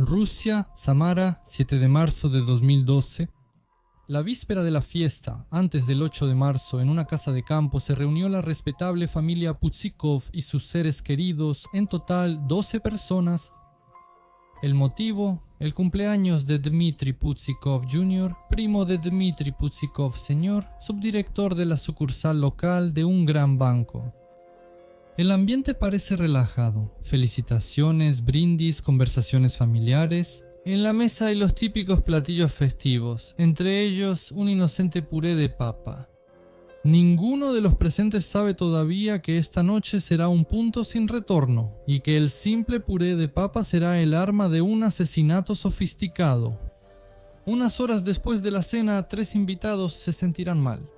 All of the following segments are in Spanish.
Rusia, Samara, 7 de marzo de 2012. La víspera de la fiesta, antes del 8 de marzo, en una casa de campo se reunió la respetable familia Putzikov y sus seres queridos, en total 12 personas. El motivo, el cumpleaños de Dmitry Putzikov Jr., primo de Dmitry Putzikov Sr., subdirector de la sucursal local de un gran banco. El ambiente parece relajado, felicitaciones, brindis, conversaciones familiares. En la mesa hay los típicos platillos festivos, entre ellos un inocente puré de papa. Ninguno de los presentes sabe todavía que esta noche será un punto sin retorno y que el simple puré de papa será el arma de un asesinato sofisticado. Unas horas después de la cena, 3 invitados se sentirán mal.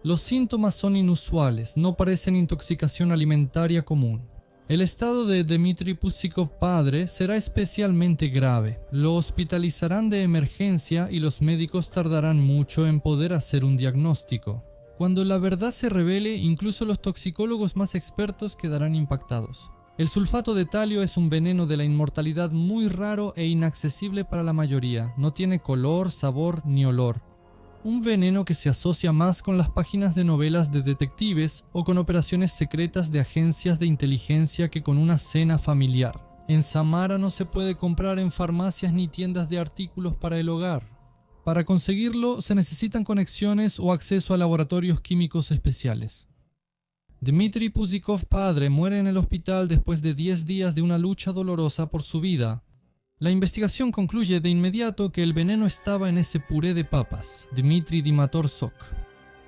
Los síntomas son inusuales, no parecen intoxicación alimentaria común. El estado de Dmitry Putzikov padre será especialmente grave. Lo hospitalizarán de emergencia y los médicos tardarán mucho en poder hacer un diagnóstico. Cuando la verdad se revele, incluso los toxicólogos más expertos quedarán impactados. El sulfato de talio es un veneno de la inmortalidad muy raro e inaccesible para la mayoría. No tiene color, sabor ni olor. Un veneno que se asocia más con las páginas de novelas de detectives o con operaciones secretas de agencias de inteligencia que con una cena familiar. En Samara no se puede comprar en farmacias ni tiendas de artículos para el hogar. Para conseguirlo se necesitan conexiones o acceso a laboratorios químicos especiales. Dmitry Putzikov padre muere en el hospital después de 10 días de una lucha dolorosa por su vida. La investigación concluye de inmediato que el veneno estaba en ese puré de papas, Dmitry Dimator Sok.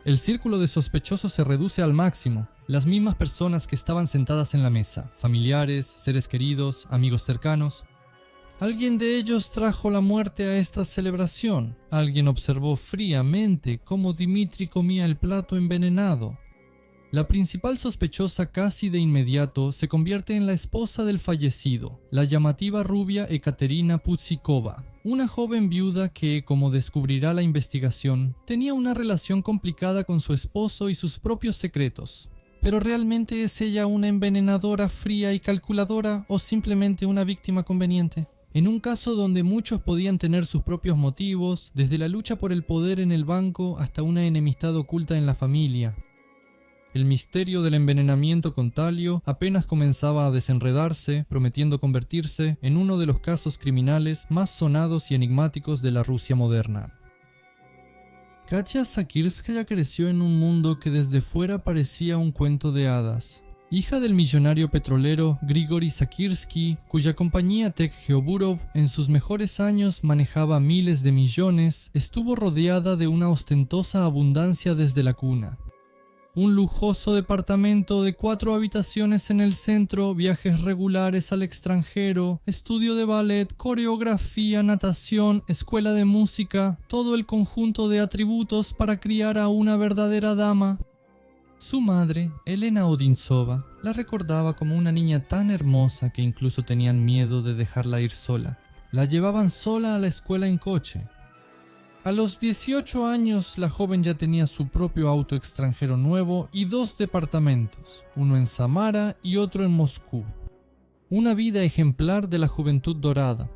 El círculo de sospechosos se reduce al máximo. Las mismas personas que estaban sentadas en la mesa, familiares, seres queridos, amigos cercanos. Alguien de ellos trajo la muerte a esta celebración. Alguien observó fríamente cómo Dmitry comía el plato envenenado. La principal sospechosa casi de inmediato se convierte en la esposa del fallecido, la llamativa rubia Ekaterina Putzikova, una joven viuda que, como descubrirá la investigación, tenía una relación complicada con su esposo y sus propios secretos. ¿Pero realmente es ella una envenenadora fría y calculadora o simplemente una víctima conveniente? En un caso donde muchos podían tener sus propios motivos, desde la lucha por el poder en el banco hasta una enemistad oculta en la familia. El misterio del envenenamiento con talio apenas comenzaba a desenredarse, prometiendo convertirse en uno de los casos criminales más sonados y enigmáticos de la Rusia moderna. Katya Sakirskaya creció en un mundo que desde fuera parecía un cuento de hadas. Hija del millonario petrolero Grigory Sakirsky, cuya compañía Tekgeoburov en sus mejores años manejaba miles de millones, estuvo rodeada de una ostentosa abundancia desde la cuna. Un lujoso departamento de 4 habitaciones en el centro, viajes regulares al extranjero, estudio de ballet, coreografía, natación, escuela de música, todo el conjunto de atributos para criar a una verdadera dama. Su madre, Elena Odintsova, la recordaba como una niña tan hermosa que incluso tenían miedo de dejarla ir sola. La llevaban sola a la escuela en coche. A los 18 años, la joven ya tenía su propio auto extranjero nuevo y 2 departamentos, uno en Samara y otro en Moscú. Una vida ejemplar de la juventud dorada.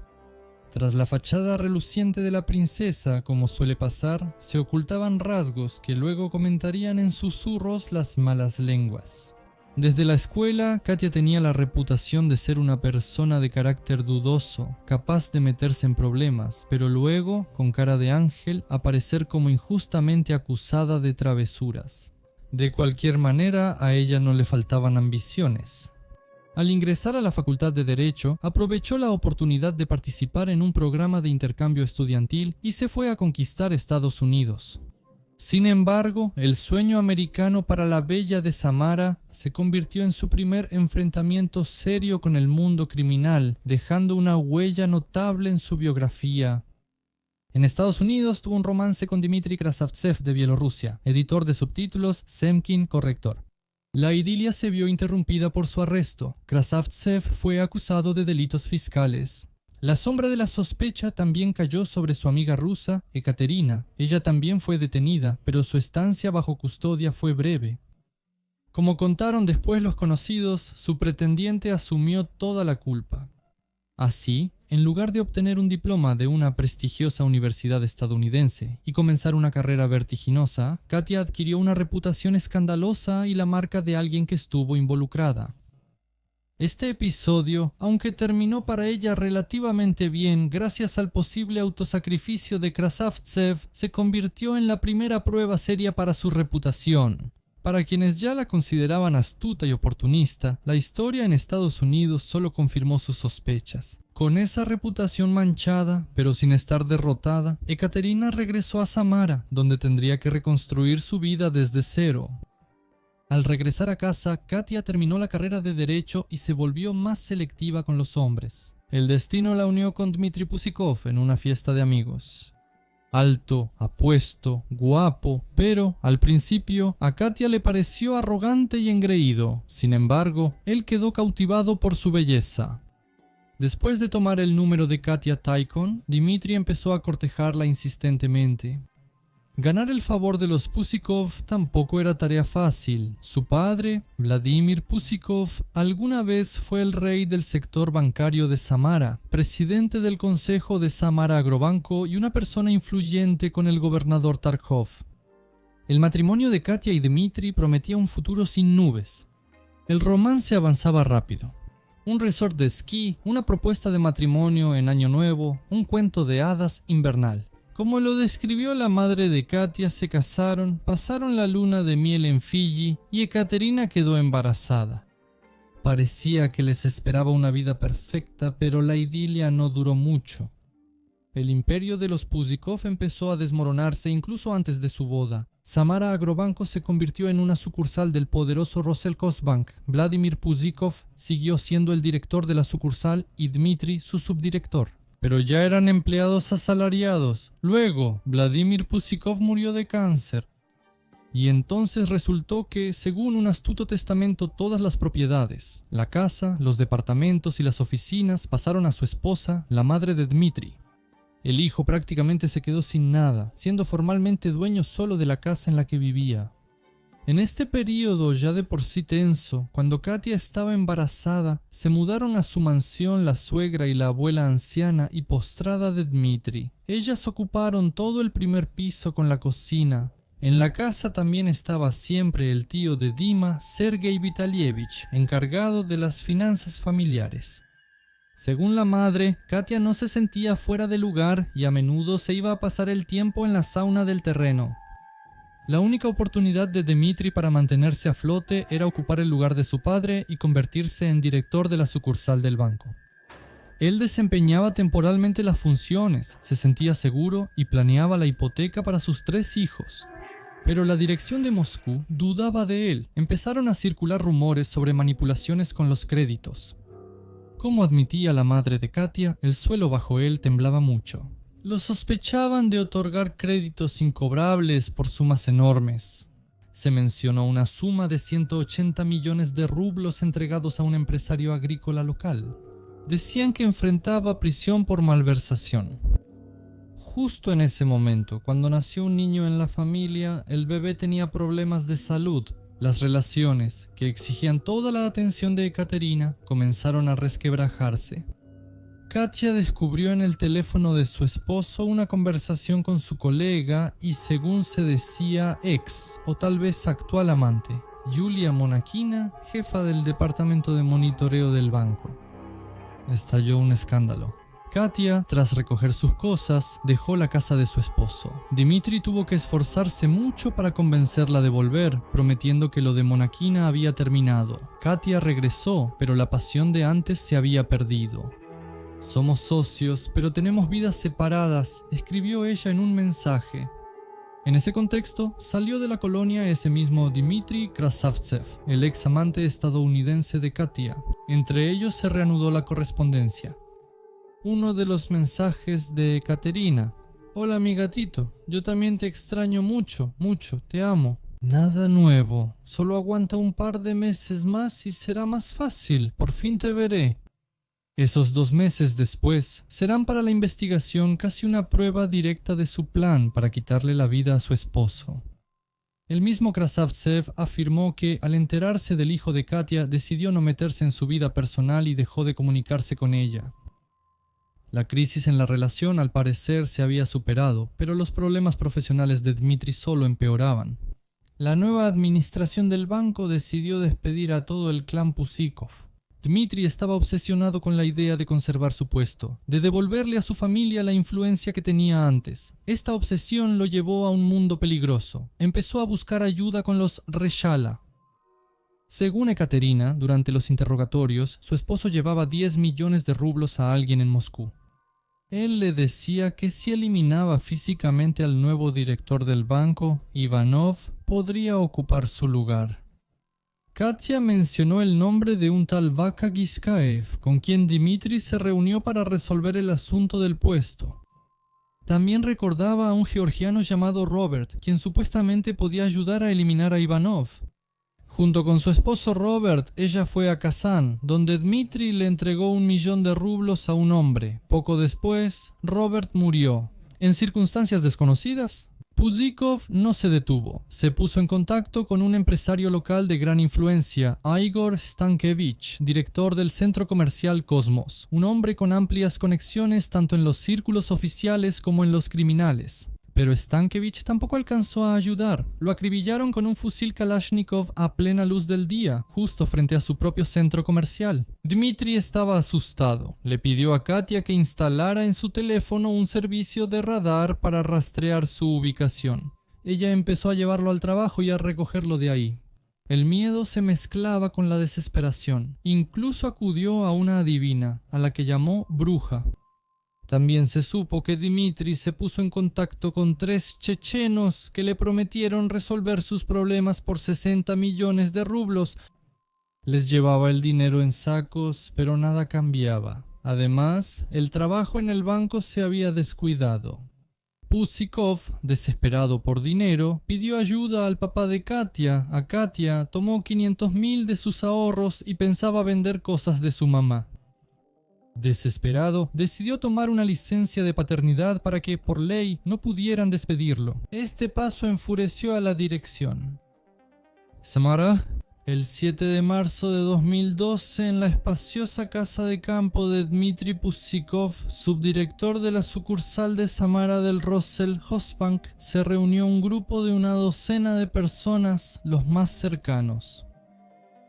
Tras la fachada reluciente de la princesa, como suele pasar, se ocultaban rasgos que luego comentarían en susurros las malas lenguas. Desde la escuela, Katya tenía la reputación de ser una persona de carácter dudoso, capaz de meterse en problemas, pero luego, con cara de ángel, aparecer como injustamente acusada de travesuras. De cualquier manera, a ella no le faltaban ambiciones. Al ingresar a la Facultad de Derecho, aprovechó la oportunidad de participar en un programa de intercambio estudiantil y se fue a conquistar Estados Unidos. Sin embargo, el sueño americano para la bella de Samara se convirtió en su primer enfrentamiento serio con el mundo criminal, dejando una huella notable en su biografía. En Estados Unidos tuvo un romance con Dmitry Krasavtsev de Bielorrusia, editor de subtítulos, Semkin, corrector. La idilia se vio interrumpida por su arresto. Krasavtsev fue acusado de delitos fiscales. La sombra de la sospecha también cayó sobre su amiga rusa, Ekaterina. Ella también fue detenida, pero su estancia bajo custodia fue breve. Como contaron después los conocidos, su pretendiente asumió toda la culpa. Así, En lugar de obtener un diploma de una prestigiosa universidad estadounidense y comenzar una carrera vertiginosa, Katia adquirió una reputación escandalosa y la marca de alguien que estuvo involucrada. Este episodio, aunque terminó para ella relativamente bien gracias al posible autosacrificio de Krasavtsev, se convirtió en la primera prueba seria para su reputación. Para quienes ya la consideraban astuta y oportunista, la historia en Estados Unidos solo confirmó sus sospechas. Con esa reputación manchada, pero sin estar derrotada, Ekaterina regresó a Samara, donde tendría que reconstruir su vida desde cero. Al regresar a casa, Katia terminó la carrera de Derecho y se volvió más selectiva con los hombres. El destino la unió con Dmitri Pusikov en una fiesta de amigos. Alto, apuesto, guapo, pero al principio a Katia le pareció arrogante y engreído. Sin embargo, él quedó cautivado por su belleza. Después de tomar el número de Katia Taikon, Dmitri empezó a cortejarla insistentemente. Ganar el favor de los Pusikov tampoco era tarea fácil. Su padre, Vladimir Pusikov, alguna vez fue el rey del sector bancario de Samara, presidente del consejo de Samara Agrobanco y una persona influyente con el gobernador Tarkov. El matrimonio de Katia y Dmitri prometía un futuro sin nubes. El romance avanzaba rápido. Un resort de esquí, una propuesta de matrimonio en Año Nuevo, un cuento de hadas invernal. Como lo describió la madre de Katia, se casaron, pasaron la luna de miel en Fiji y Ekaterina quedó embarazada. Parecía que les esperaba una vida perfecta, pero la idilia no duró mucho. El imperio de los Pusikov empezó a desmoronarse incluso antes de su boda. Samara Agrobanco se convirtió en una sucursal del poderoso Roselkosbank. Vladimir Pusikov siguió siendo el director de la sucursal y Dmitri su subdirector. Pero ya eran empleados asalariados. Luego, Vladimir Pusikov murió de cáncer. Y entonces resultó que, según un astuto testamento, todas las propiedades, la casa, los departamentos y las oficinas pasaron a su esposa, la madre de Dmitri. El hijo prácticamente se quedó sin nada, siendo formalmente dueño solo de la casa en la que vivía. En este período ya de por sí tenso, cuando Katia estaba embarazada, se mudaron a su mansión la suegra y la abuela anciana y postrada de Dmitri. Ellas ocuparon todo el primer piso con la cocina. En la casa también estaba siempre el tío de Dima, Sergei Vitalievich, encargado de las finanzas familiares. Según la madre, Katia no se sentía fuera de lugar y a menudo se iba a pasar el tiempo en la sauna del terreno. La única oportunidad de Dmitri para mantenerse a flote era ocupar el lugar de su padre y convertirse en director de la sucursal del banco. Él desempeñaba temporalmente las funciones, se sentía seguro y planeaba la hipoteca para sus 3 hijos. Pero la dirección de Moscú dudaba de él. Empezaron a circular rumores sobre manipulaciones con los créditos. Como admitía la madre de Katia, el suelo bajo él temblaba mucho. Lo sospechaban de otorgar créditos incobrables por sumas enormes. Se mencionó una suma de 180 millones de rublos entregados a un empresario agrícola local. Decían que enfrentaba prisión por malversación. Justo en ese momento, cuando nació un niño en la familia, el bebé tenía problemas de salud. Las relaciones, que exigían toda la atención de Ekaterina, comenzaron a resquebrajarse. Katia descubrió en el teléfono de su esposo una conversación con su colega y, según se decía, ex o tal vez actual amante, Yulia Monakina, jefa del departamento de monitoreo del banco. Estalló un escándalo. Katia, tras recoger sus cosas, dejó la casa de su esposo. Dmitri tuvo que esforzarse mucho para convencerla de volver, prometiendo que lo de Monakina había terminado. Katia regresó, pero la pasión de antes se había perdido. «Somos socios, pero tenemos vidas separadas», escribió ella en un mensaje. En ese contexto, salió de la colonia ese mismo Dmitri Krasavtsev, el ex amante estadounidense de Katia. Entre ellos se reanudó la correspondencia. Uno de los mensajes de Ekaterina: «Hola mi gatito, yo también te extraño mucho, mucho, te amo. Nada nuevo, solo aguanta un par de meses más y será más fácil, por fin te veré». Esos 2 meses después serán para la investigación casi una prueba directa de su plan para quitarle la vida a su esposo. El mismo Krasavtsev afirmó que, al enterarse del hijo de Katia, decidió no meterse en su vida personal y dejó de comunicarse con ella. La crisis en la relación al parecer se había superado, pero los problemas profesionales de Dmitri solo empeoraban. La nueva administración del banco decidió despedir a todo el clan Pusikov. Dmitri estaba obsesionado con la idea de conservar su puesto, de devolverle a su familia la influencia que tenía antes. Esta obsesión lo llevó a un mundo peligroso. Empezó a buscar ayuda con los Reshala. Según Ekaterina, durante los interrogatorios, su esposo llevaba 10 millones de rublos a alguien en Moscú. Él le decía que si eliminaba físicamente al nuevo director del banco, Ivanov podría ocupar su lugar. Katia mencionó el nombre de un tal Vaka Giskaev, con quien Dmitri se reunió para resolver el asunto del puesto. También recordaba a un georgiano llamado Robert, quien supuestamente podía ayudar a eliminar a Ivanov. Junto con su esposo Robert, ella fue a Kazán, donde Dmitri le entregó 1 millón de rublos a un hombre. Poco después, Robert murió. En circunstancias desconocidas, Pusikov no se detuvo. Se puso en contacto con un empresario local de gran influencia, Igor Stankevich, director del centro comercial Cosmos, un hombre con amplias conexiones tanto en los círculos oficiales como en los criminales. Pero Stankevich tampoco alcanzó a ayudar. Lo acribillaron con un fusil Kalashnikov a plena luz del día, justo frente a su propio centro comercial. Dmitri estaba asustado. Le pidió a Katia que instalara en su teléfono un servicio de radar para rastrear su ubicación. Ella empezó a llevarlo al trabajo y a recogerlo de ahí. El miedo se mezclaba con la desesperación. Incluso acudió a una adivina, a la que llamó bruja. También se supo que Dmitri se puso en contacto con 3 chechenos que le prometieron resolver sus problemas por 60 millones de rublos. Les llevaba el dinero en sacos, pero nada cambiaba. Además, el trabajo en el banco se había descuidado. Pusikov, desesperado por dinero, pidió ayuda al papá de Katia. A Katia tomó 500.000 de sus ahorros y pensaba vender cosas de su mamá. Desesperado, decidió tomar una licencia de paternidad para que, por ley, no pudieran despedirlo. Este paso enfureció a la dirección. Samara, el 7 de marzo de 2012, en la espaciosa casa de campo de Dmitri Pusikov, subdirector de la sucursal de Samara del Rosel Hosbank, se reunió un grupo de una docena de personas, los más cercanos.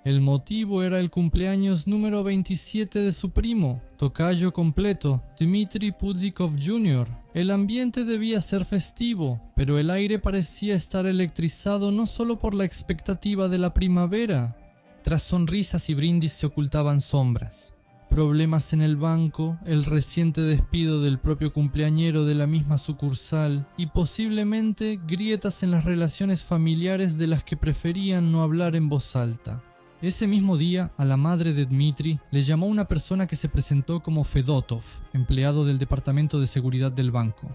El motivo era el cumpleaños número 27 de su primo, tocayo completo, Dmitri Pusikov Jr. El ambiente debía ser festivo, pero el aire parecía estar electrizado no solo por la expectativa de la primavera. Tras sonrisas y brindis se ocultaban sombras. Problemas en el banco, el reciente despido del propio cumpleañero de la misma sucursal y posiblemente grietas en las relaciones familiares de las que preferían no hablar en voz alta. Ese mismo día, a la madre de Dmitri le llamó una persona que se presentó como Fedotov, empleado del Departamento de Seguridad del banco.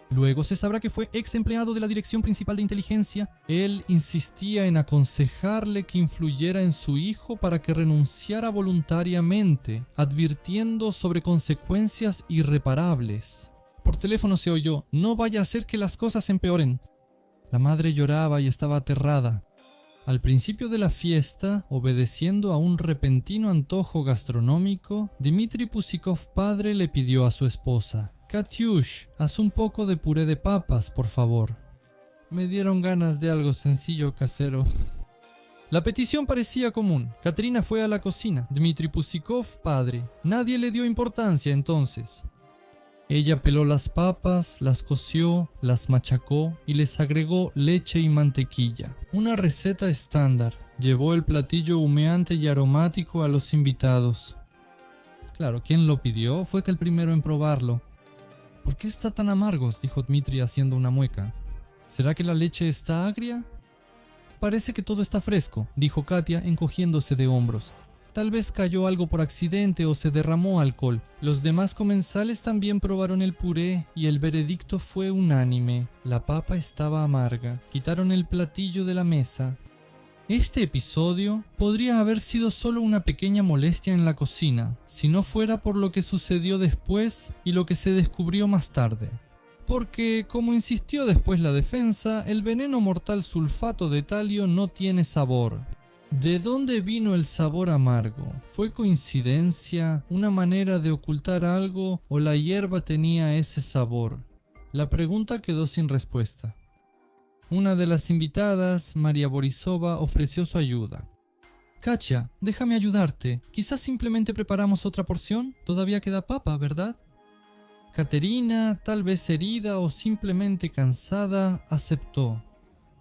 Luego se sabrá que fue ex empleado de la Dirección Principal de Inteligencia. Él insistía en aconsejarle que influyera en su hijo para que renunciara voluntariamente, advirtiendo sobre consecuencias irreparables. Por teléfono se oyó: «No vaya a ser que las cosas empeoren». La madre lloraba y estaba aterrada. Al principio de la fiesta, obedeciendo a un repentino antojo gastronómico, Dmitri Pusikov padre le pidió a su esposa: «Katyush, haz un poco de puré de papas, por favor». Me dieron ganas de algo sencillo casero. La petición parecía común. Katerina fue a la cocina. Dmitri Pusikov padre. Nadie le dio importancia entonces. Ella peló las papas, las coció, las machacó y les agregó leche y mantequilla. Una receta estándar. Llevó el platillo humeante y aromático a los invitados. Claro, quien lo pidió fue el primero en probarlo. «¿Por qué está tan amargos?», dijo Dmitri haciendo una mueca. «¿Será que la leche está agria?» «Parece que todo está fresco», dijo Katia encogiéndose de hombros. «Tal vez cayó algo por accidente o se derramó alcohol». Los demás comensales también probaron el puré y el veredicto fue unánime. La papa estaba amarga. Quitaron el platillo de la mesa. Este episodio podría haber sido solo una pequeña molestia en la cocina, si no fuera por lo que sucedió después y lo que se descubrió más tarde. Porque, como insistió después la defensa, el veneno mortal sulfato de talio no tiene sabor. ¿De dónde vino el sabor amargo? ¿Fue coincidencia, una manera de ocultar algo o la hierba tenía ese sabor? La pregunta quedó sin respuesta. Una de las invitadas, María Borisova, ofreció su ayuda. Katya, déjame ayudarte. Quizás simplemente preparamos otra porción. Todavía queda papa, ¿verdad? Caterina, tal vez herida o simplemente cansada, aceptó.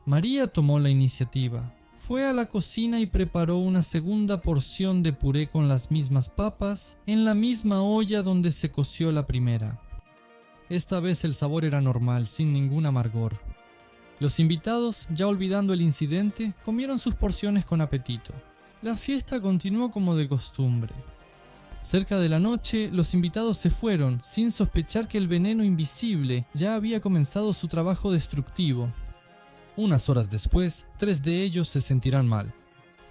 María tomó la iniciativa. Fue a la cocina y preparó una segunda porción de puré con las mismas papas en la misma olla donde se coció la primera. Esta vez el sabor era normal, sin ningún amargor. Los invitados, ya olvidando el incidente, comieron sus porciones con apetito. La fiesta continuó como de costumbre. Cerca de la noche, los invitados se fueron, sin sospechar que el veneno invisible ya había comenzado su trabajo destructivo. Unas horas después, 3 de ellos se sentirán mal.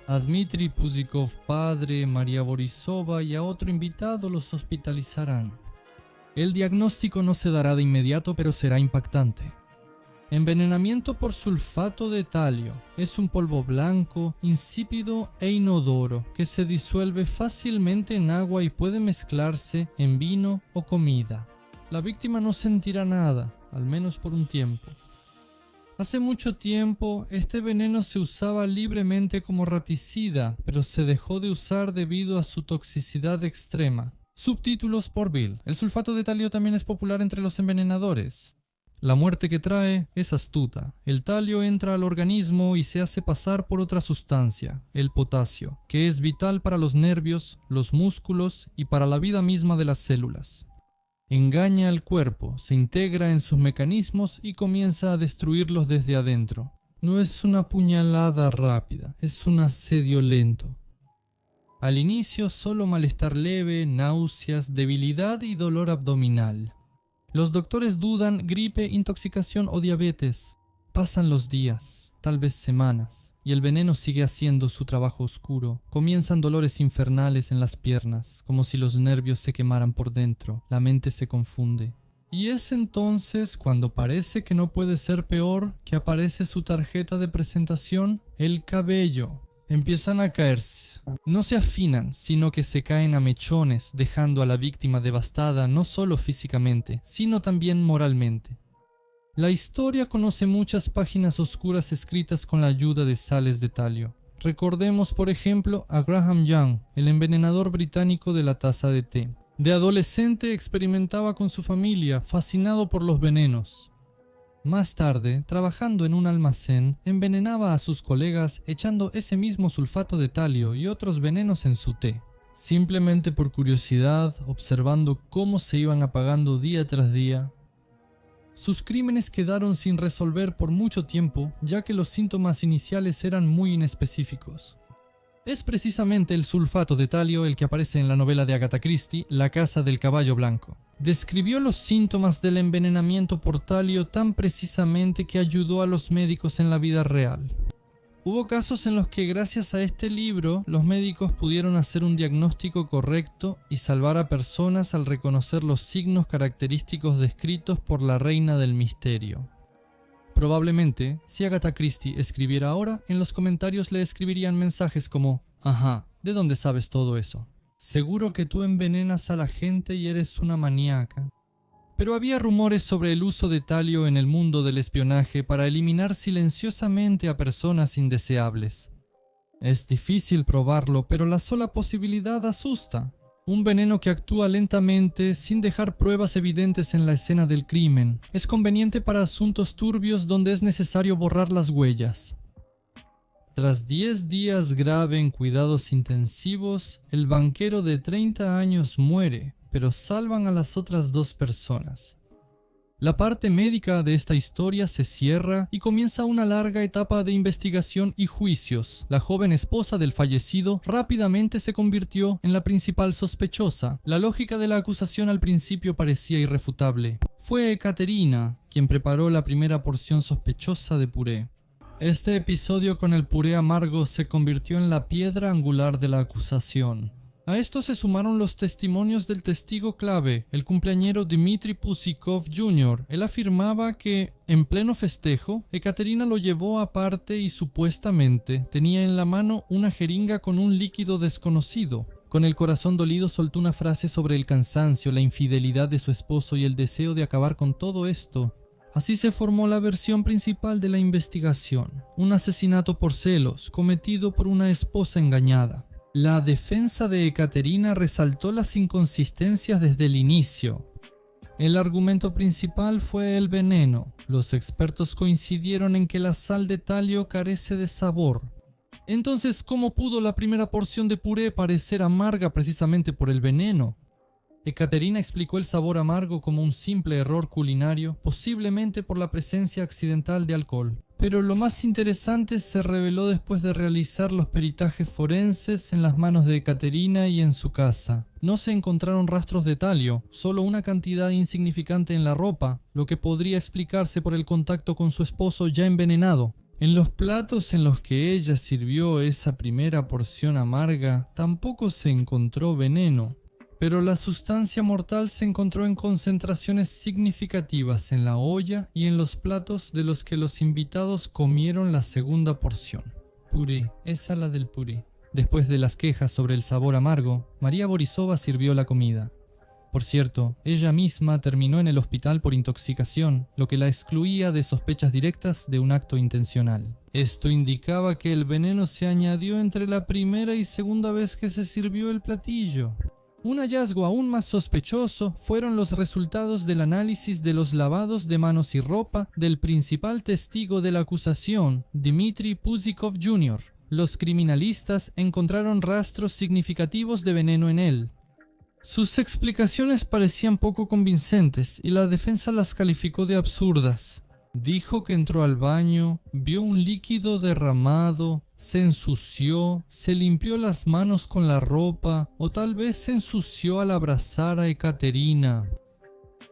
A Dmitri Puzikov padre, María Borisova y a otro invitado los hospitalizarán. El diagnóstico no se dará de inmediato, pero será impactante. Envenenamiento por sulfato de talio. Es un polvo blanco, insípido e inodoro que se disuelve fácilmente en agua y puede mezclarse en vino o comida. La víctima no sentirá nada, al menos por un tiempo. Hace mucho tiempo, este veneno se usaba libremente como raticida, pero se dejó de usar debido a su toxicidad extrema. Subtítulos por Bill. El sulfato de talio también es popular entre los envenenadores. La muerte que trae es astuta. El talio entra al organismo y se hace pasar por otra sustancia, el potasio, que es vital para los nervios, los músculos y para la vida misma de las células. Engaña al cuerpo, se integra en sus mecanismos y comienza a destruirlos desde adentro. No es una puñalada rápida, es un asedio lento. Al inicio solo malestar leve, náuseas, debilidad y dolor abdominal. Los doctores dudan gripe, intoxicación o diabetes. Pasan los días, tal vez semanas, y el veneno sigue haciendo su trabajo oscuro. Comienzan dolores infernales en las piernas, como si los nervios se quemaran por dentro. La mente se confunde. Y es entonces cuando parece que no puede ser peor que aparece su tarjeta de presentación, el cabello. Empiezan a caerse. No se afinan, sino que se caen a mechones, dejando a la víctima devastada no solo físicamente, sino también moralmente. La historia conoce muchas páginas oscuras escritas con la ayuda de sales de talio. Recordemos, por ejemplo, a Graham Young, el envenenador británico de la taza de té. De adolescente experimentaba con su familia, fascinado por los venenos. Más tarde, trabajando en un almacén, envenenaba a sus colegas echando ese mismo sulfato de talio y otros venenos en su té. Simplemente por curiosidad, observando cómo se iban apagando día tras día. Sus crímenes quedaron sin resolver por mucho tiempo, ya que los síntomas iniciales eran muy inespecíficos. Es precisamente el sulfato de talio el que aparece en la novela de Agatha Christie, La casa del caballo blanco. Describió los síntomas del envenenamiento por talio tan precisamente que ayudó a los médicos en la vida real. Hubo casos en los que gracias a este libro los médicos pudieron hacer un diagnóstico correcto y salvar a personas al reconocer los signos característicos descritos por la reina del misterio. Probablemente, si Agatha Christie escribiera ahora, en los comentarios le escribirían mensajes como: «Ajá, ¿de dónde sabes todo eso? Seguro que tú envenenas a la gente y eres una maníaca». Pero había rumores sobre el uso de talio en el mundo del espionaje para eliminar silenciosamente a personas indeseables. Es difícil probarlo, pero la sola posibilidad asusta. Un veneno que actúa lentamente, sin dejar pruebas evidentes en la escena del crimen. Es conveniente para asuntos turbios donde es necesario borrar las huellas. Tras 10 días grave en cuidados intensivos, el banquero de 30 años muere, pero salvan a las otras 2 personas. La parte médica de esta historia se cierra y comienza una larga etapa de investigación y juicios. La joven esposa del fallecido rápidamente se convirtió en la principal sospechosa. La lógica de la acusación al principio parecía irrefutable. Fue Caterina quien preparó la primera porción sospechosa de puré. Este episodio con el puré amargo se convirtió en la piedra angular de la acusación. A esto se sumaron los testimonios del testigo clave, el cumpleañero Dmitry Pusikov Jr. Él afirmaba que, en pleno festejo, Ekaterina lo llevó aparte y supuestamente tenía en la mano una jeringa con un líquido desconocido. Con el corazón dolido soltó una frase sobre el cansancio, la infidelidad de su esposo y el deseo de acabar con todo esto. Así se formó la versión principal de la investigación, un asesinato por celos cometido por una esposa engañada. La defensa de Ekaterina resaltó las inconsistencias desde el inicio. El argumento principal fue el veneno. Los expertos coincidieron en que la sal de talio carece de sabor. Entonces, ¿cómo pudo la primera porción de puré parecer amarga precisamente por el veneno? Ekaterina explicó el sabor amargo como un simple error culinario, posiblemente por la presencia accidental de alcohol. Pero lo más interesante se reveló después de realizar los peritajes forenses en las manos de Ekaterina y en su casa. No se encontraron rastros de talio, solo una cantidad insignificante en la ropa, lo que podría explicarse por el contacto con su esposo ya envenenado. En los platos en los que ella sirvió esa primera porción amarga, tampoco se encontró veneno. Pero la sustancia mortal se encontró en concentraciones significativas en la olla y en los platos de los que los invitados comieron la segunda porción. Puré, esa la del puré. Después de las quejas sobre el sabor amargo, María Borisova sirvió la comida. Por cierto, ella misma terminó en el hospital por intoxicación, lo que la excluía de sospechas directas de un acto intencional. Esto indicaba que el veneno se añadió entre la primera y segunda vez que se sirvió el platillo. Un hallazgo aún más sospechoso fueron los resultados del análisis de los lavados de manos y ropa del principal testigo de la acusación, Dmitry Pusikov Jr. Los criminalistas encontraron rastros significativos de veneno en él. Sus explicaciones parecían poco convincentes y la defensa las calificó de absurdas. Dijo que entró al baño, vio un líquido derramado, se ensució, se limpió las manos con la ropa o tal vez se ensució al abrazar a Ekaterina.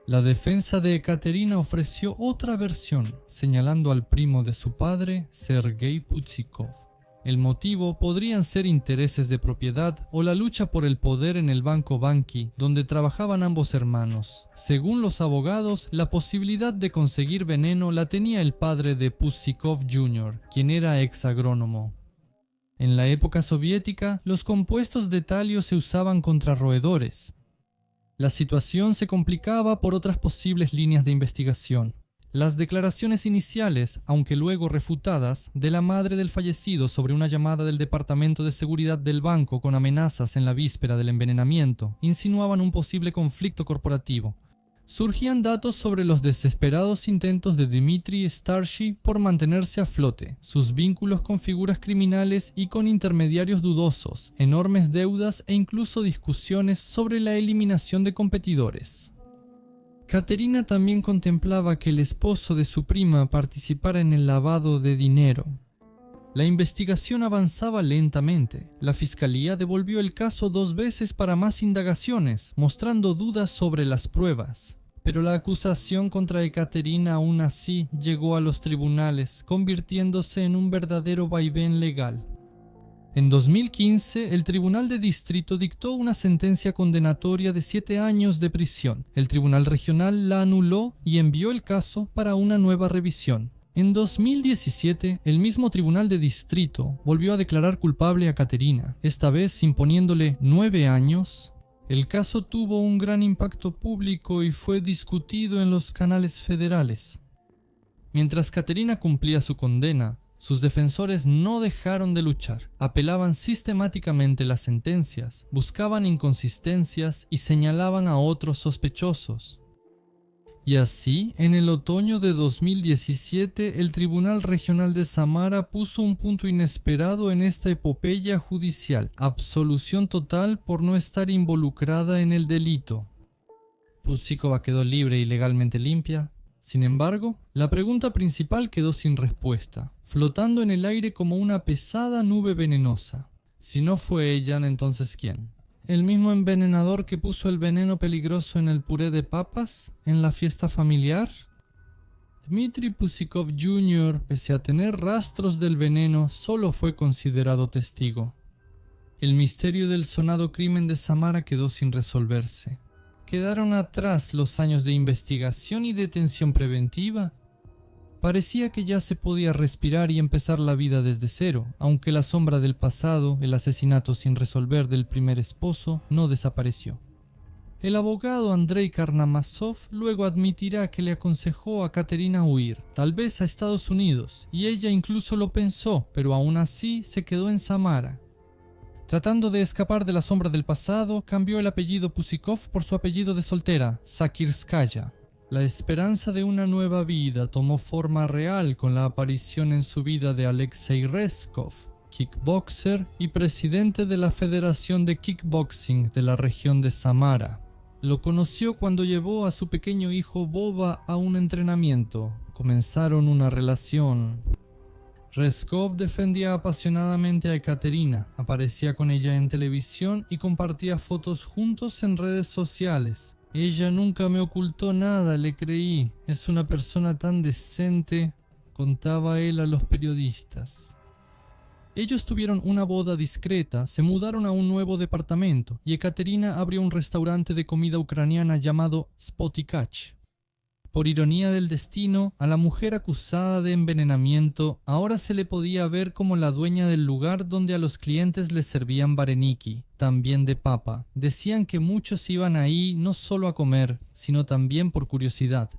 La defensa de Ekaterina ofreció otra versión, señalando al primo de su padre, Sergei Pusikov. El motivo podrían ser intereses de propiedad o la lucha por el poder en el banco Banki, donde trabajaban ambos hermanos. Según los abogados, la posibilidad de conseguir veneno la tenía el padre de Pusikov Jr., quien era ex agrónomo. En la época soviética, los compuestos de talio se usaban contra roedores. La situación se complicaba por otras posibles líneas de investigación. Las declaraciones iniciales, aunque luego refutadas, de la madre del fallecido sobre una llamada del Departamento de Seguridad del banco con amenazas en la víspera del envenenamiento, insinuaban un posible conflicto corporativo. Surgían datos sobre los desesperados intentos de Dmitry Starsky por mantenerse a flote, sus vínculos con figuras criminales y con intermediarios dudosos, enormes deudas e incluso discusiones sobre la eliminación de competidores. Katerina también contemplaba que el esposo de su prima participara en el lavado de dinero. La investigación avanzaba lentamente. La fiscalía devolvió el caso 2 veces para más indagaciones, mostrando dudas sobre las pruebas. Pero la acusación contra Ekaterina aún así llegó a los tribunales, convirtiéndose en un verdadero vaivén legal. En 2015, el Tribunal de Distrito dictó una sentencia condenatoria de 7 años de prisión. El Tribunal Regional la anuló y envió el caso para una nueva revisión. En 2017, el mismo Tribunal de Distrito volvió a declarar culpable a Katerina, esta vez imponiéndole 9 años. El caso tuvo un gran impacto público y fue discutido en los canales federales. Mientras Katerina cumplía su condena, sus defensores no dejaron de luchar, apelaban sistemáticamente las sentencias, buscaban inconsistencias y señalaban a otros sospechosos. Y así, en el otoño de 2017, el Tribunal Regional de Samara puso un punto inesperado en esta epopeya judicial: absolución total por no estar involucrada en el delito. Pusikova quedó libre y legalmente limpia. Sin embargo, la pregunta principal quedó sin respuesta, flotando en el aire como una pesada nube venenosa. Si no fue ella, entonces ¿quién? ¿El mismo envenenador que puso el veneno peligroso en el puré de papas en la fiesta familiar? Dmitry Pusikov Jr., pese a tener rastros del veneno, solo fue considerado testigo. El misterio del sonado crimen de Samara quedó sin resolverse. ¿Quedaron atrás los años de investigación y detención preventiva? Parecía que ya se podía respirar y empezar la vida desde cero, aunque la sombra del pasado, el asesinato sin resolver del primer esposo, no desapareció. El abogado Andrei Karnamazov luego admitirá que le aconsejó a Katerina huir, tal vez a Estados Unidos, y ella incluso lo pensó, pero aún así se quedó en Samara. Tratando de escapar de la sombra del pasado, cambió el apellido Pusikov por su apellido de soltera, Sakirskaya. La esperanza de una nueva vida tomó forma real con la aparición en su vida de Alexei Reskov, kickboxer y presidente de la Federación de Kickboxing de la región de Samara. Lo conoció cuando llevó a su pequeño hijo Boba a un entrenamiento. Comenzaron una relación. Reskov defendía apasionadamente a Ekaterina, aparecía con ella en televisión y compartía fotos juntos en redes sociales. Ella nunca me ocultó nada, le creí. Es una persona tan decente, contaba él a los periodistas. Ellos tuvieron una boda discreta, se mudaron a un nuevo departamento y Ekaterina abrió un restaurante de comida ucraniana llamado Spotikach. Por ironía del destino, a la mujer acusada de envenenamiento ahora se le podía ver como la dueña del lugar donde a los clientes les servían vareniki, también de papa. Decían que muchos iban ahí no solo a comer, sino también por curiosidad.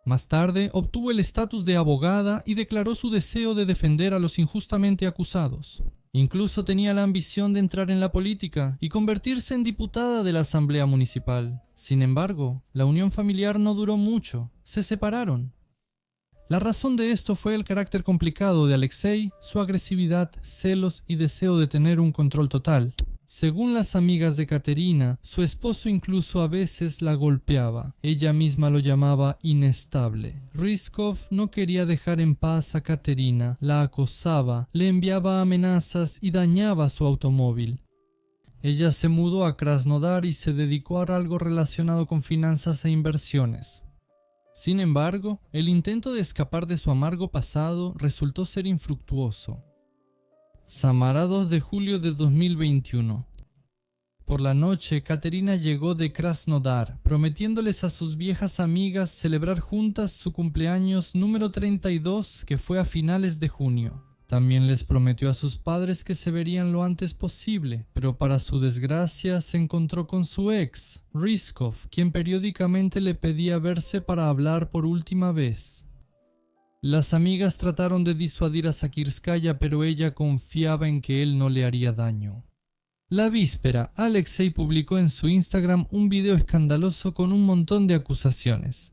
Más tarde obtuvo el estatus de abogada y declaró su deseo de defender a los injustamente acusados. Incluso tenía la ambición de entrar en la política y convertirse en diputada de la Asamblea Municipal. Sin embargo, la unión familiar no duró mucho, se separaron. La razón de esto fue el carácter complicado de Alexei, su agresividad, celos y deseo de tener un control total. Según las amigas de Katerina, su esposo incluso a veces la golpeaba. Ella misma lo llamaba inestable. Reskov no quería dejar en paz a Katerina, la acosaba, le enviaba amenazas y dañaba su automóvil. Ella se mudó a Krasnodar y se dedicó a algo relacionado con finanzas e inversiones. Sin embargo, el intento de escapar de su amargo pasado resultó ser infructuoso. Samara, 2 de julio de 2021. Por la noche, Katerina llegó de Krasnodar, prometiéndoles a sus viejas amigas celebrar juntas su cumpleaños número 32, que fue a finales de junio. También les prometió a sus padres que se verían lo antes posible, pero para su desgracia se encontró con su ex, Reskov, quien periódicamente le pedía verse para hablar por última vez. Las amigas trataron de disuadir a Sakirskaya, pero ella confiaba en que él no le haría daño. La víspera, Alexei publicó en su Instagram un video escandaloso con un montón de acusaciones.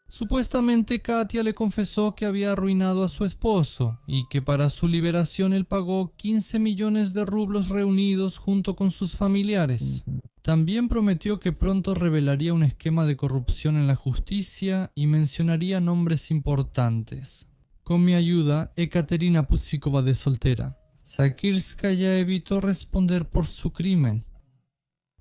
Supuestamente Katia le confesó que había arruinado a su esposo y que para su liberación él pagó 15 millones de rublos reunidos junto con sus familiares. También prometió que pronto revelaría un esquema de corrupción en la justicia y mencionaría nombres importantes. Con mi ayuda, Ekaterina Pusikova de soltera. Sakirskaya evitó responder por su crimen.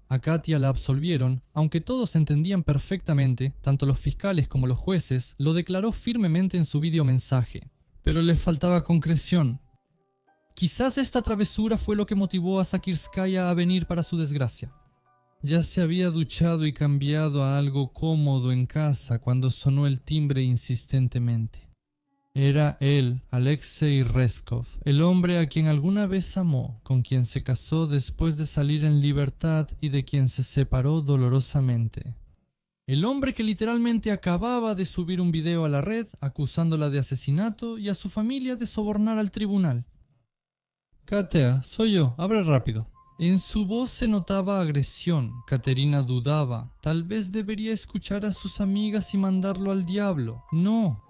A Katia la absolvieron, aunque todos entendían perfectamente, tanto los fiscales como los jueces, lo declaró firmemente en su videomensaje. Pero le faltaba concreción. Quizás esta travesura fue lo que motivó a Sakirskaya a venir para su desgracia. Ya se había duchado y cambiado a algo cómodo en casa cuando sonó el timbre insistentemente. Era él, Alexei Reskov, el hombre a quien alguna vez amó, con quien se casó después de salir en libertad y de quien se separó dolorosamente. El hombre que literalmente acababa de subir un video a la red acusándola de asesinato y a su familia de sobornar al tribunal. Katea, soy yo, abre rápido. En su voz se notaba agresión. Katerina dudaba. Tal vez debería escuchar a sus amigas y mandarlo al diablo. No.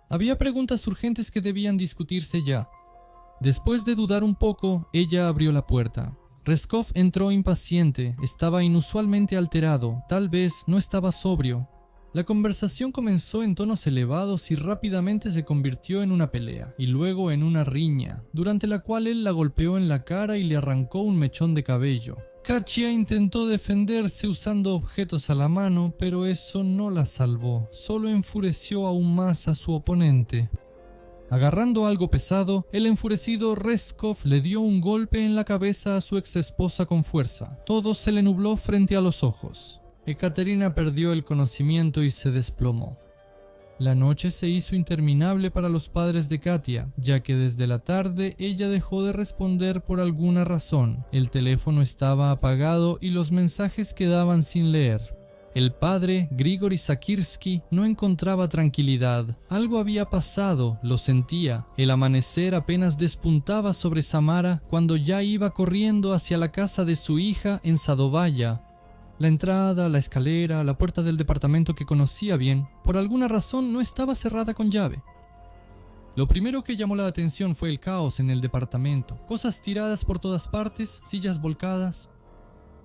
Había preguntas urgentes que debían discutirse ya. Después de dudar un poco, ella abrió la puerta. Reskov entró impaciente, estaba inusualmente alterado, tal vez no estaba sobrio. La conversación comenzó en tonos elevados y rápidamente se convirtió en una pelea, y luego en una riña, durante la cual él la golpeó en la cara y le arrancó un mechón de cabello. Katia intentó defenderse usando objetos a la mano, pero eso no la salvó, solo enfureció aún más a su oponente. Agarrando algo pesado, el enfurecido Reskov le dio un golpe en la cabeza a su ex esposa con fuerza. Todo se le nubló frente a los ojos. Ekaterina perdió el conocimiento y se desplomó. La noche se hizo interminable para los padres de Katia, ya que desde la tarde ella dejó de responder por alguna razón. El teléfono estaba apagado y los mensajes quedaban sin leer. El padre, Grigory Sakirsky, no encontraba tranquilidad. Algo había pasado, lo sentía. El amanecer apenas despuntaba sobre Samara cuando ya iba corriendo hacia la casa de su hija en Sadovaya. La entrada, la escalera, la puerta del departamento que conocía bien, por alguna razón no estaba cerrada con llave. Lo primero que llamó la atención fue el caos en el departamento, cosas tiradas por todas partes, sillas volcadas.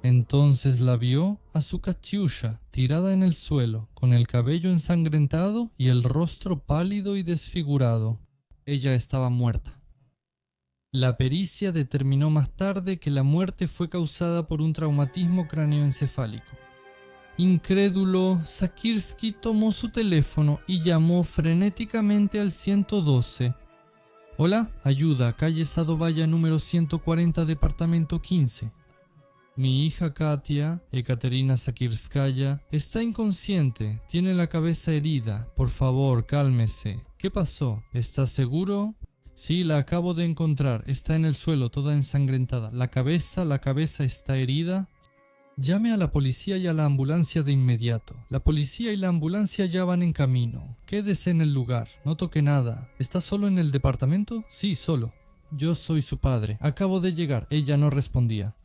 Entonces la vio a su Katyusha tirada en el suelo, con el cabello ensangrentado y el rostro pálido y desfigurado. Ella estaba muerta. La pericia determinó más tarde que la muerte fue causada por un traumatismo cráneoencefálico. Incrédulo, Sakirsky tomó su teléfono y llamó frenéticamente al 112. Hola, ayuda, calle Sadovaya número 140, departamento 15. Mi hija Katia, Ekaterina Sakirskaya, está inconsciente, tiene la cabeza herida. Por favor, cálmese. ¿Qué pasó? ¿Estás seguro? Sí, la acabo de encontrar. Está en el suelo, toda ensangrentada. La cabeza está herida. Llame a la policía y a la ambulancia de inmediato. La policía y la ambulancia ya van en camino. Quédese en el lugar, no toque nada. ¿Está solo en el departamento? Sí, solo. Yo soy su padre. Acabo de llegar. Ella no respondía.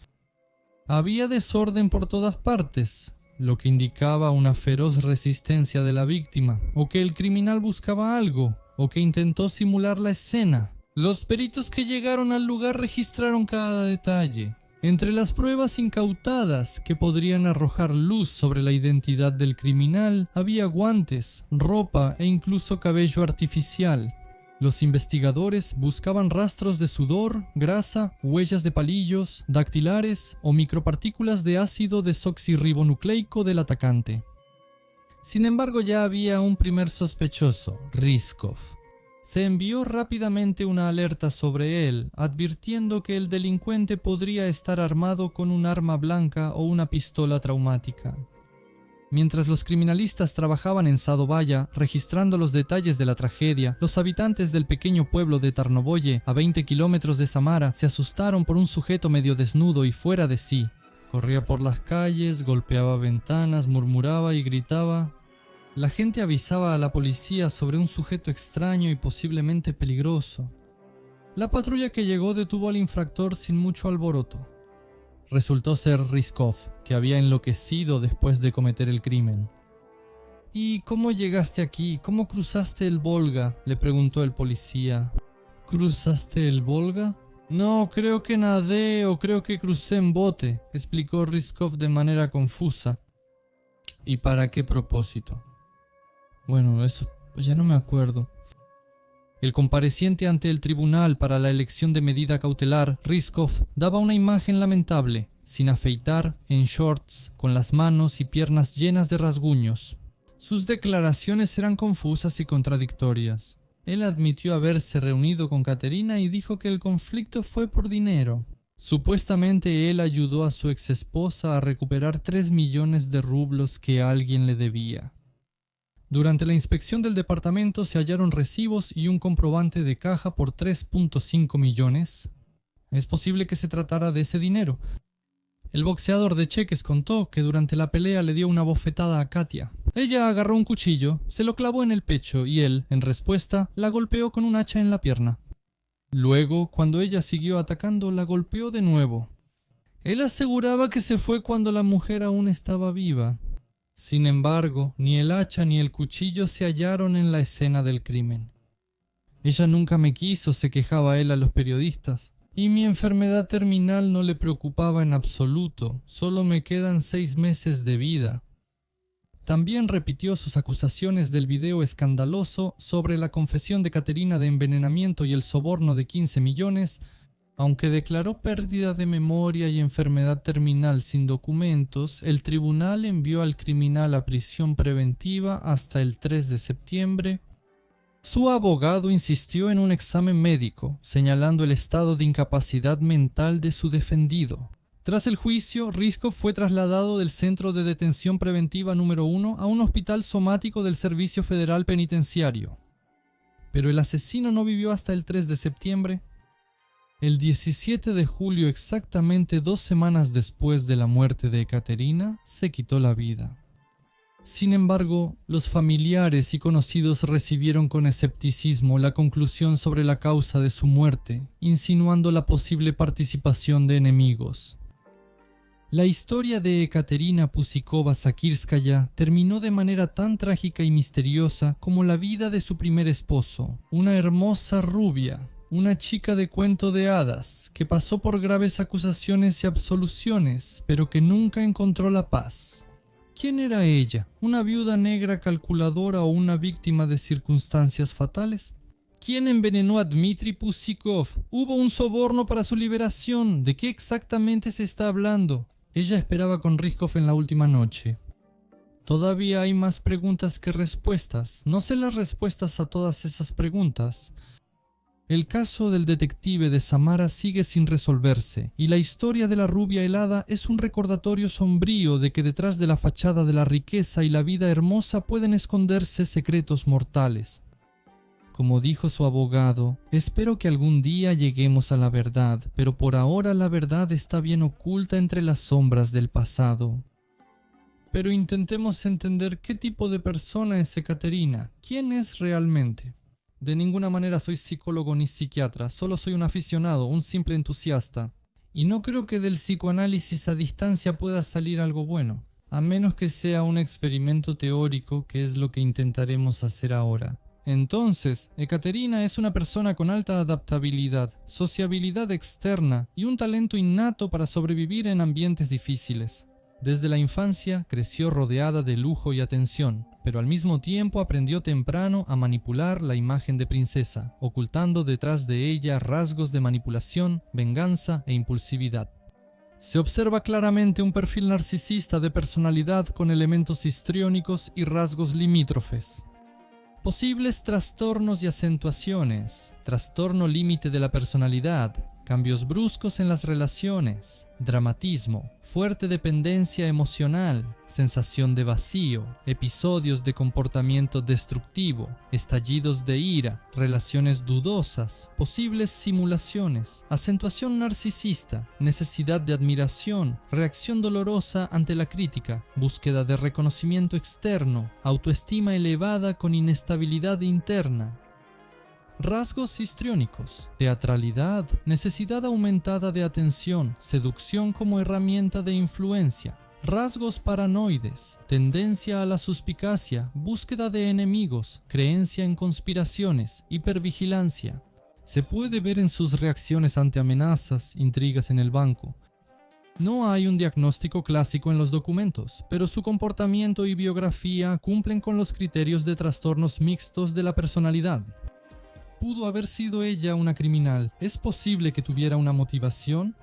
Había desorden por todas partes, lo que indicaba una feroz resistencia de la víctima, o que el criminal buscaba algo, o que intentó simular la escena. Los peritos que llegaron al lugar registraron cada detalle. Entre las pruebas incautadas que podrían arrojar luz sobre la identidad del criminal, había guantes, ropa e incluso cabello artificial. Los investigadores buscaban rastros de sudor, grasa, huellas de palillos, dactilares o micropartículas de ácido desoxirribonucleico del atacante. Sin embargo, ya había un primer sospechoso, Reskov. Se envió rápidamente una alerta sobre él, advirtiendo que el delincuente podría estar armado con un arma blanca o una pistola traumática. Mientras los criminalistas trabajaban en Sadovaya, registrando los detalles de la tragedia, los habitantes del pequeño pueblo de Tarnovoye, a 20 kilómetros de Samara, se asustaron por un sujeto medio desnudo y fuera de sí. Corría por las calles, golpeaba ventanas, murmuraba y gritaba. La gente avisaba a la policía sobre un sujeto extraño y posiblemente peligroso. La patrulla que llegó detuvo al infractor sin mucho alboroto. Resultó ser Reskov, que había enloquecido después de cometer el crimen. ¿Y cómo llegaste aquí? ¿Cómo cruzaste el Volga?, le preguntó el policía. ¿Cruzaste el Volga? No, creo que nadé o creo que crucé en bote, explicó Reskov de manera confusa. ¿Y para qué propósito? Bueno, eso ya no me acuerdo. El compareciente ante el tribunal para la elección de medida cautelar, Reskov, daba una imagen lamentable, sin afeitar, en shorts, con las manos y piernas llenas de rasguños. Sus declaraciones eran confusas y contradictorias. Él admitió haberse reunido con Katerina y dijo que el conflicto fue por dinero. Supuestamente él ayudó a su exesposa a recuperar 3 millones de rublos que alguien le debía. Durante la inspección del departamento se hallaron recibos y un comprobante de caja por 3.5 millones. Es posible que se tratara de ese dinero. El boxeador de cheques contó que durante la pelea le dio una bofetada a Katia. Ella agarró un cuchillo, se lo clavó en el pecho y él, en respuesta, la golpeó con un hacha en la pierna. Luego, cuando ella siguió atacando, la golpeó de nuevo. Él aseguraba que se fue cuando la mujer aún estaba viva. Sin embargo, ni el hacha ni el cuchillo se hallaron en la escena del crimen. Ella nunca me quiso, se quejaba él a los periodistas, y mi enfermedad terminal no le preocupaba en absoluto, solo me quedan 6 meses de vida. También repitió sus acusaciones del video escandaloso sobre la confesión de Katerina de envenenamiento y el soborno de 15 millones, aunque declaró pérdida de memoria y enfermedad terminal sin documentos, el tribunal envió al criminal a prisión preventiva hasta el 3 de septiembre Su abogado insistió en un examen médico, señalando el estado de incapacidad mental de su defendido. Tras el juicio, Rizkov fue trasladado del Centro de Detención Preventiva número 1 a un hospital somático del Servicio Federal Penitenciario. Pero el asesino no vivió hasta el 3 de septiembre. El 17 de julio, exactamente 2 semanas después de la muerte de Ekaterina, se quitó la vida. Sin embargo, los familiares y conocidos recibieron con escepticismo la conclusión sobre la causa de su muerte, insinuando la posible participación de enemigos. La historia de Ekaterina Pusikova-Sakirskaya terminó de manera tan trágica y misteriosa como la vida de su primer esposo, una hermosa rubia, una chica de cuento de hadas, que pasó por graves acusaciones y absoluciones, pero que nunca encontró la paz. ¿Quién era ella? ¿Una viuda negra calculadora o una víctima de circunstancias fatales? ¿Quién envenenó a Dmitry Pusikov? ¿Hubo un soborno para su liberación? ¿De qué exactamente se está hablando? Ella esperaba con Rizkov en la última noche. Todavía hay más preguntas que respuestas. No sé las respuestas a todas esas preguntas. El caso del detective de Samara sigue sin resolverse, y la historia de la rubia helada es un recordatorio sombrío de que detrás de la fachada de la riqueza y la vida hermosa pueden esconderse secretos mortales. Como dijo su abogado, espero que algún día lleguemos a la verdad, pero por ahora la verdad está bien oculta entre las sombras del pasado. Pero intentemos entender qué tipo de persona es Ekaterina, quién es realmente. De ninguna manera soy psicólogo ni psiquiatra, solo soy un aficionado, un simple entusiasta. Y no creo que del psicoanálisis a distancia pueda salir algo bueno, a menos que sea un experimento teórico, que es lo que intentaremos hacer ahora. Entonces, Ekaterina es una persona con alta adaptabilidad, sociabilidad externa y un talento innato para sobrevivir en ambientes difíciles. Desde la infancia creció rodeada de lujo y atención, pero al mismo tiempo aprendió temprano a manipular la imagen de princesa, ocultando detrás de ella rasgos de manipulación, venganza e impulsividad. Se observa claramente un perfil narcisista de personalidad con elementos histriónicos y rasgos limítrofes. Posibles trastornos y acentuaciones: trastorno límite de la personalidad, cambios bruscos en las relaciones, dramatismo, fuerte dependencia emocional, sensación de vacío, episodios de comportamiento destructivo, estallidos de ira, relaciones dudosas, posibles simulaciones, acentuación narcisista, necesidad de admiración, reacción dolorosa ante la crítica, búsqueda de reconocimiento externo, autoestima elevada con inestabilidad interna. Rasgos histriónicos: teatralidad, necesidad aumentada de atención, seducción como herramienta de influencia. Rasgos paranoides: tendencia a la suspicacia, búsqueda de enemigos, creencia en conspiraciones, hipervigilancia. Se puede ver en sus reacciones ante amenazas, intrigas en el banco. No hay un diagnóstico clásico en los documentos, pero su comportamiento y biografía cumplen con los criterios de trastornos mixtos de la personalidad. ¿Pudo haber sido ella una criminal? ¿Es posible que tuviera una motivación?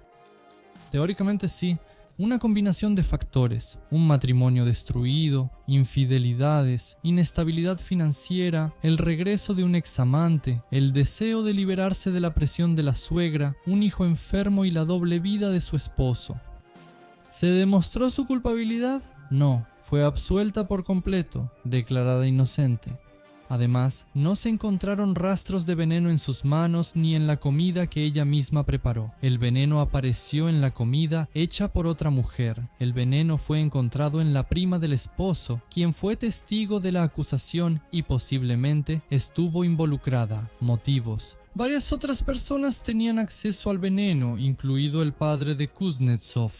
Teóricamente sí, una combinación de factores: un matrimonio destruido, infidelidades, inestabilidad financiera, el regreso de un examante, el deseo de liberarse de la presión de la suegra, un hijo enfermo y la doble vida de su esposo. ¿Se demostró su culpabilidad? No, fue absuelta por completo, declarada inocente. Además, no se encontraron rastros de veneno en sus manos ni en la comida que ella misma preparó. El veneno apareció en la comida hecha por otra mujer. El veneno fue encontrado en la prima del esposo, quien fue testigo de la acusación y posiblemente estuvo involucrada. Motivos: varias otras personas tenían acceso al veneno, incluido el padre de Kuznetsov.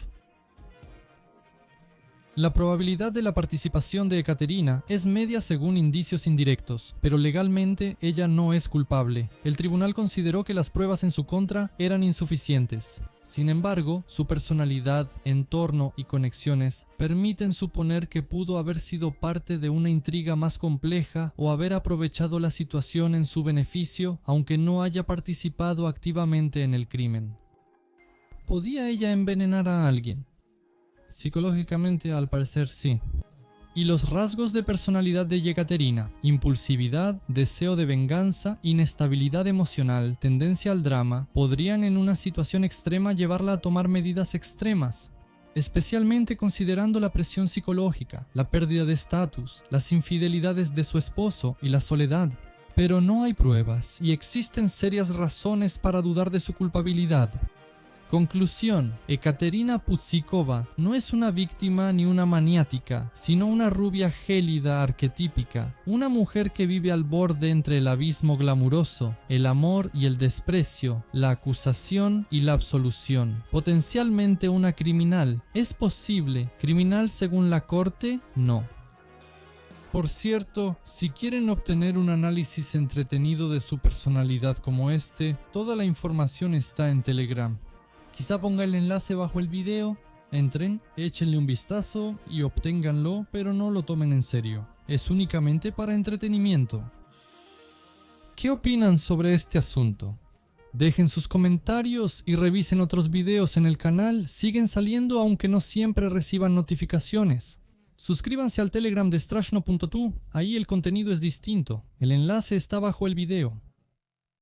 La probabilidad de la participación de Ekaterina es media según indicios indirectos, pero legalmente ella no es culpable. El tribunal consideró que las pruebas en su contra eran insuficientes. Sin embargo, su personalidad, entorno y conexiones permiten suponer que pudo haber sido parte de una intriga más compleja o haber aprovechado la situación en su beneficio, aunque no haya participado activamente en el crimen. ¿Podía ella envenenar a alguien? Psicológicamente, al parecer, sí. Y los rasgos de personalidad de Yekaterina: impulsividad, deseo de venganza, inestabilidad emocional, tendencia al drama, podrían en una situación extrema llevarla a tomar medidas extremas, especialmente considerando la presión psicológica, la pérdida de estatus, las infidelidades de su esposo y la soledad. Pero no hay pruebas y existen serias razones para dudar de su culpabilidad. Conclusión: Ekaterina Pudzikova no es una víctima ni una maniática, sino una rubia gélida arquetípica, una mujer que vive al borde entre el abismo glamuroso, el amor y el desprecio, la acusación y la absolución. Potencialmente una criminal. ¿Es posible? ¿Criminal según la corte? No. Por cierto, si quieren obtener un análisis entretenido de su personalidad como este, toda la información está en Telegram. Quizá ponga el enlace bajo el video, entren, échenle un vistazo y obténganlo, pero no lo tomen en serio. Es únicamente para entretenimiento. ¿Qué opinan sobre este asunto? Dejen sus comentarios y revisen otros videos en el canal, siguen saliendo aunque no siempre reciban notificaciones. Suscríbanse al Telegram de Strashno.tu, ahí el contenido es distinto, el enlace está bajo el video.